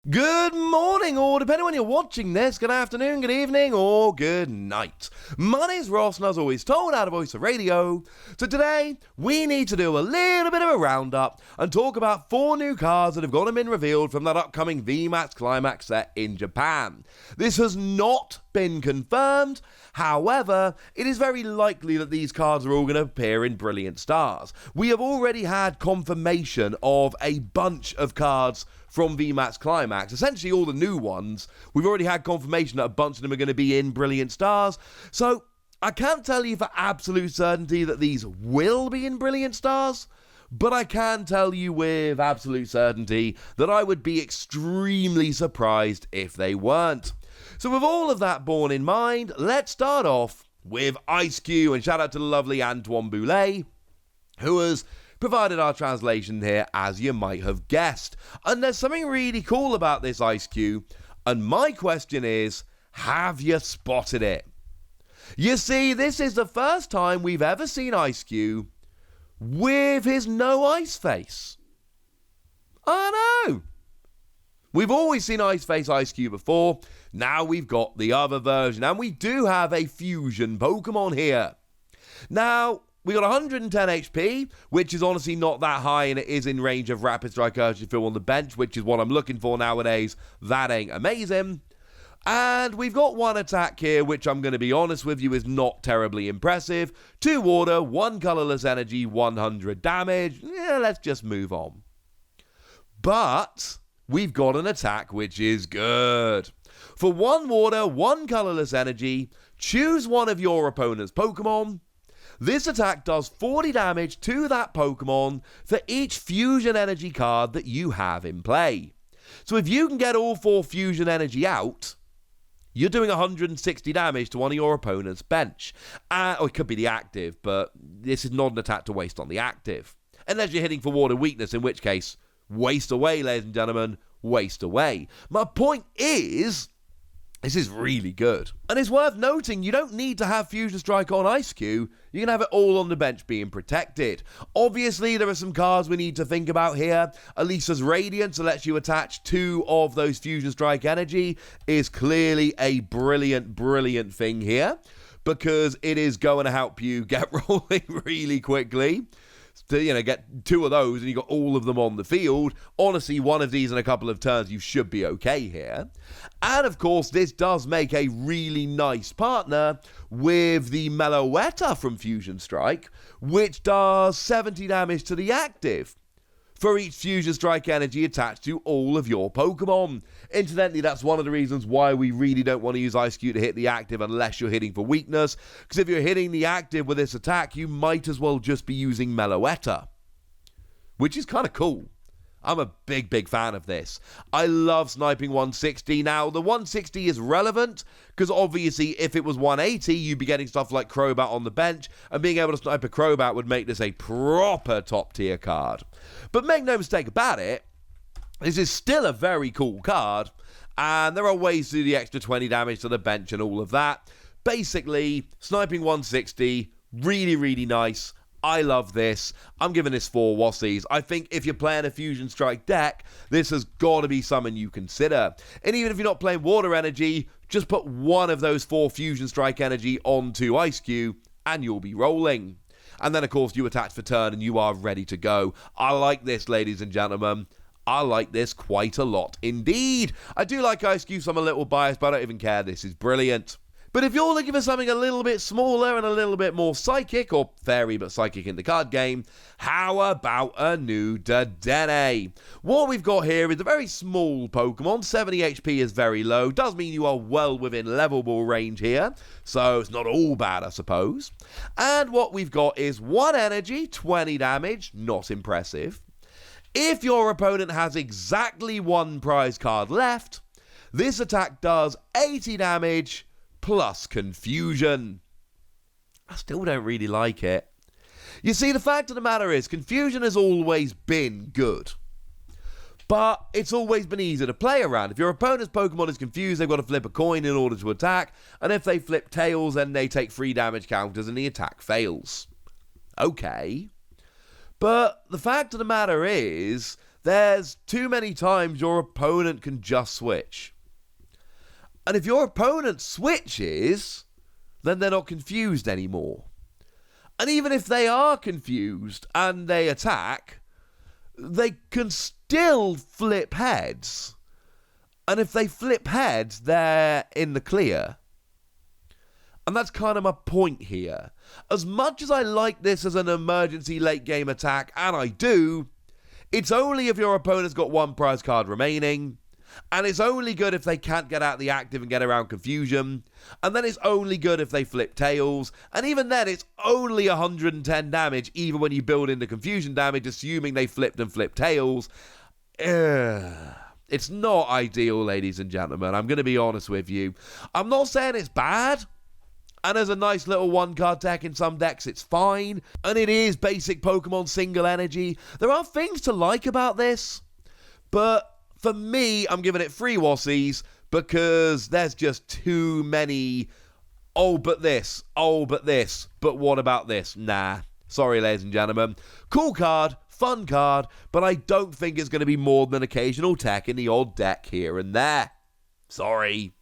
Good morning, or depending on when you're watching this, good afternoon, good evening, or good night. My name's Ross, and as always, told out of Voice of Radio. So today, we need to do a little bit of a roundup and talk about 4 new cards that have gone and been revealed from that upcoming VMAX Climax set in Japan. This has not been confirmed. However, it is very likely that these cards are all going to appear in Brilliant Stars. We have already had confirmation of a bunch of cards from VMAX Climax, essentially all the new ones. We've already had confirmation that a bunch of them are going to be in Brilliant Stars. So I can't tell you for absolute certainty that these will be in Brilliant Stars, but I can tell you with absolute certainty that I would be extremely surprised if they weren't. So with all of that borne in mind, let's start off with Ice Cube, and shout out to the lovely Antoine Boulet, who has provided our translation here, as you might have guessed. And there's something really cool about this Ice Cube, and my question is, have you spotted it? You see, this is the first time we've ever seen Ice Cube with his no ice face. I know. We've always seen Ice Face Ice Cube before. Now we've got the other version, and we do have a fusion Pokemon here. Now, we got 110 HP, which is honestly not that high, and it is in range of Rapid Strike Urshifu on the bench, which is what I'm looking for nowadays. That ain't amazing. And we've got 1 attack here, which I'm going to be honest with you is not terribly impressive. 2 water, 1 colorless energy, 100 damage. Yeah, let's just move on. But we've got an attack which is good. For 1 water, 1 colorless energy, choose one of your opponent's Pokemon. This attack does 40 damage to that Pokemon for each Fusion Energy card that you have in play. So if you can get all 4 Fusion Energy out, you're doing 160 damage to one of your opponent's bench. Or it could be the active, but this is not an attack to waste on the active. Unless you're hitting for Water Weakness, in which case, waste away, ladies and gentlemen, waste away. My point is, this is really good. And it's worth noting, you don't need to have Fusion Strike on Ice Cube. You can have it all on the bench being protected. Obviously, there are some cards we need to think about here. Elisa's Radiance, that lets you attach 2 of those Fusion Strike energy, is clearly a brilliant, brilliant thing here, because it is going to help you get rolling really quickly. To, get 2 of those and you got all of them on the field. Honestly, 1 of these in a couple of turns, you should be okay here. And of course, this does make a really nice partner with the Meloetta from Fusion Strike, which does 70 damage to the active for each Fusion Strike energy attached to all of your Pokemon. Incidentally, that's one of the reasons why we really don't want to use Ice Cube to hit the active unless you're hitting for weakness, because if you're hitting the active with this attack, you might as well just be using Meloetta, which is kind of cool. I'm a big, big fan of this. I love sniping 160. Now, the 160 is relevant because obviously if it was 180, you'd be getting stuff like Crobat on the bench, and being able to snipe a Crobat would make this a proper top tier card. But make no mistake about it, this is still a very cool card, and there are ways to do the extra 20 damage to the bench and all of that. Basically, sniping 160, really, really nice. I love this. I'm giving this 4 Wassies. I think if you're playing a Fusion Strike deck, this has got to be something you consider. And even if you're not playing Water Energy, just put 1 of those 4 Fusion Strike energy onto Ice Cube, and you'll be rolling. And then, of course, you attach for turn, and you are ready to go. I like this, ladies and gentlemen. I like this quite a lot indeed. I do like Ice Cube, so I'm a little biased, but I don't even care. This is brilliant. But if you're looking for something a little bit smaller and a little bit more psychic, or fairy but psychic in the card game, how about a new Dedenne? What we've got here is a very small Pokemon. 70 HP is very low. Does mean you are well within levelable range here, so it's not all bad, I suppose. And what we've got is 1 energy, 20 damage, not impressive. If your opponent has exactly 1 prize card left, this attack does 80 damage, plus confusion. I still don't really like it. You see, the fact of the matter is, confusion has always been good, but it's always been easy to play around. If your opponent's Pokemon is confused, they've got to flip a coin in order to attack, and if they flip tails, then they take 3 damage counters and the attack fails. Okay. But the fact of the matter is there's too many times your opponent can just switch. And if your opponent switches, then they're not confused anymore. And even if they are confused and they attack, they can still flip heads. And if they flip heads, they're in the clear. And that's kind of my point here. As much as I like this as an emergency late game attack, and I do, it's only if your opponent's got one prize card remaining. And it's only good if they can't get out the active and get around confusion. And then it's only good if they flip tails. And even then, it's only 110 damage, even when you build in the confusion damage, assuming they flipped and flipped tails. It's not ideal, ladies and gentlemen. I'm going to be honest with you. I'm not saying it's bad. And as a nice little one-card deck in some decks, it's fine. And it is basic Pokemon single energy. There are things to like about this. But for me, I'm giving it 3 Wossies because there's just too many, but this, but what about this? Nah. Sorry, ladies and gentlemen. Cool card, fun card, but I don't think it's going to be more than an occasional tech in the odd deck here and there. Sorry.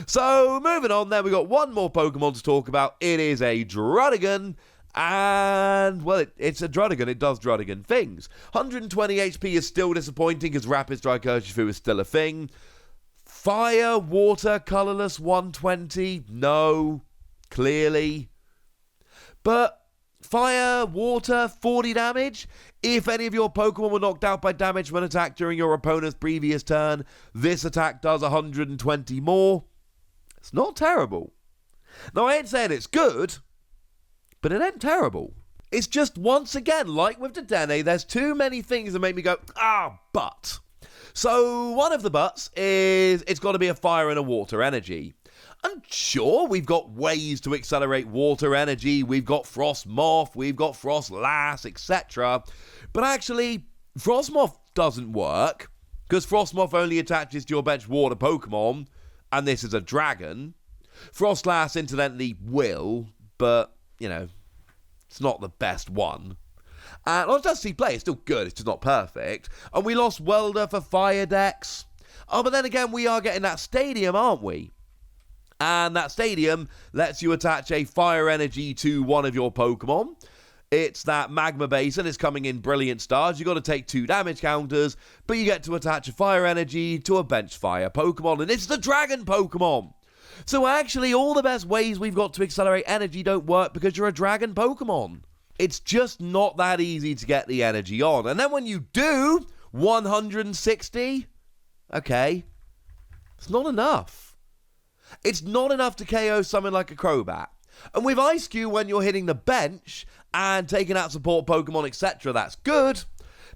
So, moving on then, we got one more Pokemon to talk about. It is a Druddigon. And, well, it's a Druddigon. It does Druddigon things. 120 HP is still disappointing because Rapid Strike Urshifu is still a thing. Fire, Water, Colorless, 120. No, clearly. But Fire, Water, 40 damage. If any of your Pokemon were knocked out by damage when attacked during your opponent's previous turn, this attack does 120 more. It's not terrible. Now, I ain't saying it's good, but it ain't terrible. It's just, once again, like with the Dedenne, there's too many things that make me go, but. So, one of the buts is it's got to be a fire and a water energy. And sure, we've got ways to accelerate water energy. We've got Frostmoth, we've got Frostlass, etc. But actually, Frostmoth doesn't work, because Frostmoth only attaches to your bench water Pokemon, and this is a dragon. Frostlass, incidentally, will, but, you know, it's not the best one. And on Dusty Play, it's still good, it's just not perfect. And we lost Welder for fire decks. Oh, but then again, we are getting that stadium, aren't we? And that stadium lets you attach a fire energy to one of your Pokemon. It's that Magma Basin. It's coming in Brilliant Stars. You've got to take 2 damage counters, but you get to attach a fire energy to a bench fire Pokemon, and it's the Dragon Pokemon. So actually, all the best ways we've got to accelerate energy don't work because you're a Dragon Pokemon. It's just not that easy to get the energy on. And then when you do, 160, okay, it's not enough. It's not enough to KO something like a Crobat. And with Ice Cube, when you're hitting the bench and taking out support Pokemon, etc., that's good.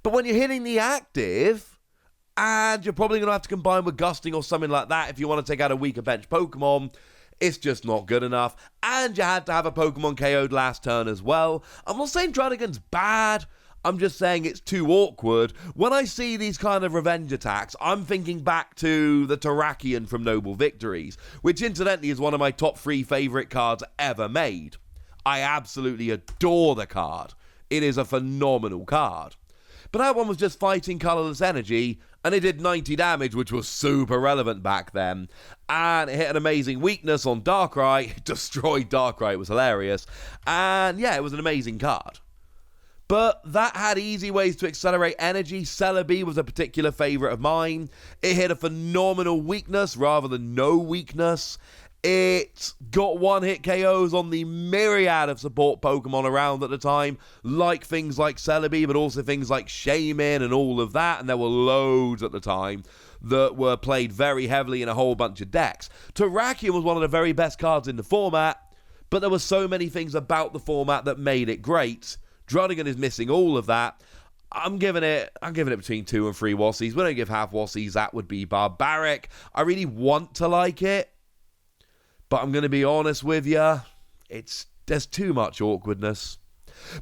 But when you're hitting the active, and you're probably going to have to combine with Gusting or something like that if you want to take out a weaker bench Pokemon, it's just not good enough. And you had to have a Pokemon KO'd last turn as well. I'm not saying Druddigon's bad. I'm just saying it's too awkward. When I see these kind of revenge attacks, I'm thinking back to the Terrakion from Noble Victories, which incidentally is one of my top 3 favourite cards ever made. I absolutely adore the card. It is a phenomenal card. But that one was just fighting colourless energy, and it did 90 damage, which was super relevant back then. And it hit an amazing weakness on Darkrai. It destroyed Darkrai. It was hilarious. And yeah, it was an amazing card. But that had easy ways to accelerate energy. Celebi was a particular favourite of mine. It hit a phenomenal weakness rather than no weakness. It got one-hit KOs on the myriad of support Pokemon around at the time, like things like Celebi, but also things like Shaymin and all of that, and there were loads at the time that were played very heavily in a whole bunch of decks. Terrakion was one of the very best cards in the format, but there were so many things about the format that made it great. Druddigon is missing all of that. I'm giving it between 2 and 3 Wossies. We don't give half Wossies. That would be barbaric. I really want to like it, but I'm going to be honest with you. There's too much awkwardness.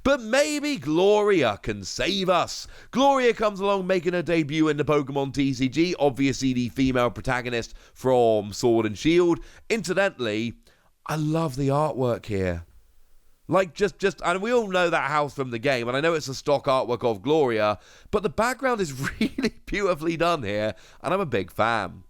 But maybe Gloria can save us. Gloria comes along making her debut in the Pokemon TCG. Obviously the female protagonist from Sword and Shield. Incidentally, I love the artwork here. Like, and we all know that house from the game, and I know it's a stock artwork of Gloria, but the background is really beautifully done here, and I'm a big fan.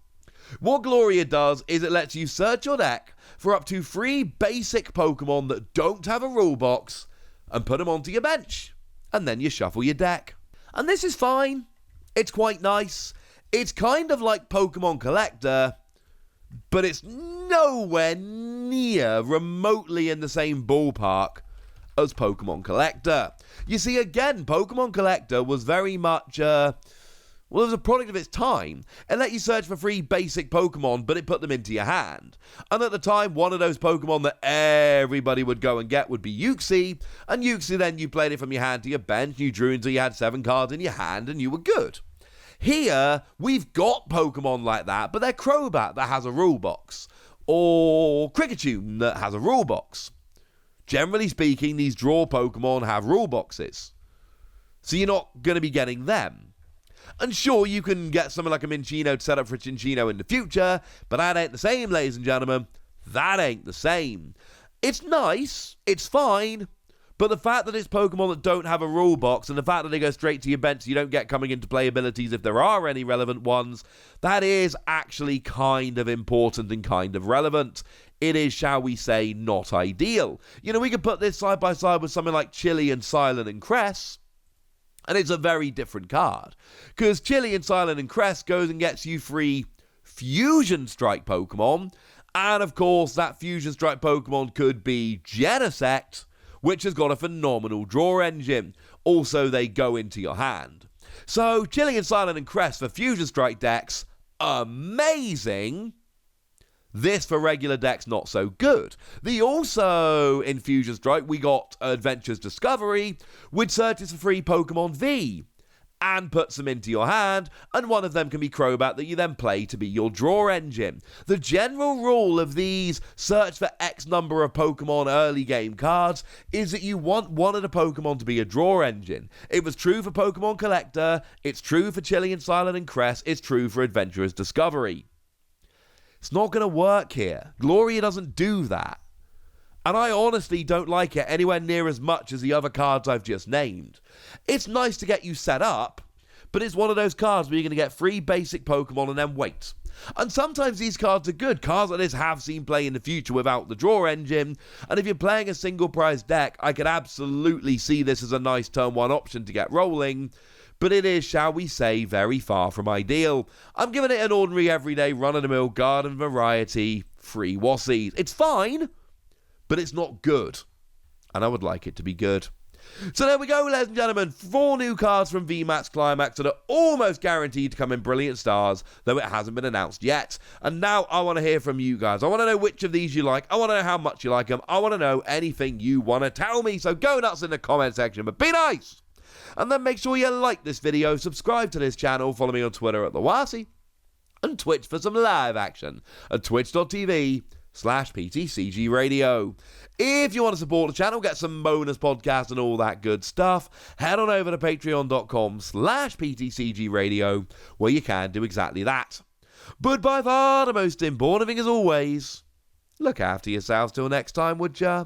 What Gloria does is it lets you search your deck for up to 3 basic Pokemon that don't have a rule box, and put them onto your bench, and then you shuffle your deck. And this is fine. It's quite nice. It's kind of like Pokemon Collector, but it's nowhere near remotely in the same ballpark as Pokemon Collector. You see, again, Pokemon Collector was very much, it was a product of its time. It let you search for 3 basic Pokemon, but it put them into your hand. And at the time, one of those Pokemon that everybody would go and get would be Uxie, and Uxie then you played it from your hand to your bench, you drew until you had 7 cards in your hand, and you were good. Here, we've got Pokemon like that, but they're Crobat that has a rule box, or Kricketune that has a rule box. Generally speaking, these draw Pokemon have rule boxes, so you're not going to be getting them. And sure, you can get something like a Minccino to set up for a Cinccino in the future, but that ain't the same, ladies and gentlemen. That ain't the same. It's nice, it's fine, but the fact that it's Pokemon that don't have a rule box, and the fact that they go straight to your bench so you don't get coming into play abilities if there are any relevant ones, that is actually kind of important and kind of relevant. It is, shall we say, not ideal. You know, we could put this side by side with something like Chili and Silent and Cress, and it's a very different card. Because Chili and Silent and Cress goes and gets you 3 Fusion Strike Pokemon, and of course that Fusion Strike Pokemon could be Genesect, which has got a phenomenal draw engine. Also, they go into your hand. So, Chili and Silent and Crest for Fusion Strike decks, amazing. This for regular decks, not so good. In Fusion Strike, we got Adventures Discovery, which searches for 3 Pokemon V, and puts them into your hand, and one of them can be Crobat that you then play to be your draw engine. The general rule of these search for X number of Pokemon early game cards is that you want one of the Pokemon to be a draw engine. It was true for Pokemon Collector, it's true for Chili and Silent and Crest, it's true for Adventurer's Discovery. It's not going to work here. Gloria doesn't do that. And I honestly don't like it anywhere near as much as the other cards I've just named. It's nice to get you set up, but it's one of those cards where you're going to get 3 basic Pokemon and then wait. And sometimes these cards are good. Cards like this have seen play in the future without the draw engine, and if you're playing a single prize deck, I could absolutely see this as a nice turn 1 option to get rolling, but it is, shall we say, very far from ideal. I'm giving it an ordinary everyday run-of-the-mill garden variety 3 Wassies. It's fine, but it's not good, and I would like it to be good. So there we go, ladies and gentlemen, 4 new cards from VMAX Climax that are almost guaranteed to come in Brilliant Stars, though it hasn't been announced yet. And now I want to hear from you guys. I want to know which of these you like. I want to know how much you like them. I want to know anything you want to tell me. So go nuts in the comment section, but be nice. And then make sure you like this video, subscribe to this channel, follow me on Twitter at TheWassie, and Twitch for some live action at twitch.tv/PTCG Radio. If you want to support the channel, get some bonus podcasts and all that good stuff, head on over to patreon.com/PTCG Radio, where you can do exactly that. But by far the most important thing, as always, look after yourselves till next time, would ya?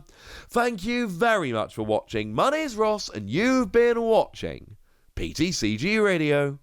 Thank you very much for watching. My name's Ross, and you've been watching PTCG Radio.